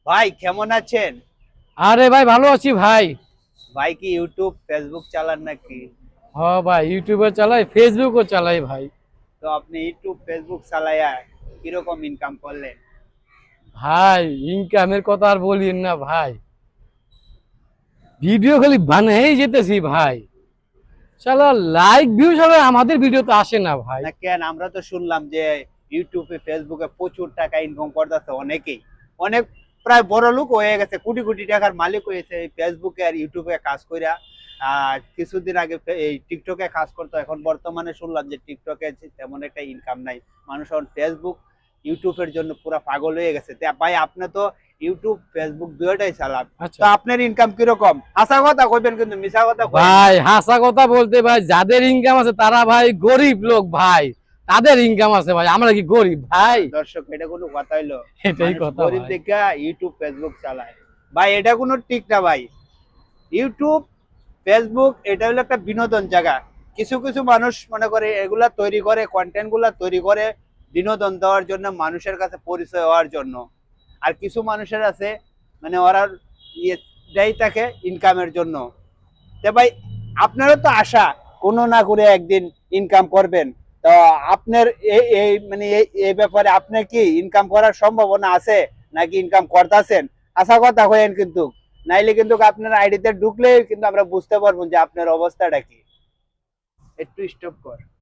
ভাই কেমন আছেন? আরে ভাই ভালো আছি ভাই। ভাই কি ইউটিউব ফেসবুক চালান নাকি? হ ভাই, ইউটিউবে চালাই, ফেসবুকও চালাই ভাই। তো আপনি ইউটিউব ফেসবুক চালায়া কিরকম ইনকাম করলেন? ভাই ইনকামের কথা আর বলিন না ভাই, ভিডিও খালি বানাই যেতেছি ভাই। শালা লাইক ভিউ সবাই আমাদের ভিডিওতে আসে না ভাই। না কেন, আমরা তো শুনলাম যে ইউটিউবে ফেসবুকে প্রচুর টাকা ইনকাম করতেছে অনেকেই, অনেক প্রায় বড় লোক হয়ে গেছে, কোটি কোটি টাকার মালিক হয়েছে এই ফেসবুকে আর ইউটিউবে কাজ কইরা। কিছুদিন আগে এই টিকটকে কাজ করতো, এখন বর্তমানে শুনলাম যে টিকটকে তেমন একটা ইনকাম নাই। মানুষ এখন ফেসবুক ইউটিউবের জন্য পুরো পাগল হয়ে গেছে। তা ভাই আপনি তো ইউটিউব ফেসবুক দুটোটাই চালান, আচ্ছা তো আপনার ইনকাম কিরকম? হাসা কথা কইবেন কিন্তু মিছা কথা কইেন না। ভাই, হাসা কথা বলতে ভাই, যাদের ইনকাম আছে তারা ভাই গরিব লোক ভাই, তাদের ইনকাম আছে ভাই, আমরা কি গরিব ভাই? দর্শক, এটা কোনো কথা হইলো? এটাই মানুষ কথা গরিব ভাই। দেখে ইউটিউব ফেসবুক চালায়। ভাই এটা কোনো ঠিক না ভাই। ইউটিউব ফেসবুক এটা হলো একটা বিনোদন জায়গা। কিছু কিছু মানুষ মনে করে এগুলা তৈরি করে, কন্টেন্ট গুলা তৈরি করে বিনোদন দেওয়ার জন্য, মানুষের কাছে পরিচয় হওয়ার জন্য। আর কিছু মানুষের আছে মানে ওরা ইয়েটাই থাকে ইনকামের জন্য। তো ভাই আপনারও তো আশা কোনো না করে একদিন ইনকাম করবেন। তো আপনার এই এই মানে এই ব্যাপারে আপনার কি ইনকাম করার সম্ভাবনা আছে নাকি ইনকাম করতেছেন? আশা কথা কইেন কিন্তু, নাইলে কিন্তু আপনার আইডিতে ঢুকলে কিন্তু আমরা বুঝতে পারবো যে আপনার অবস্থাটা কি। একটু স্টপ কর।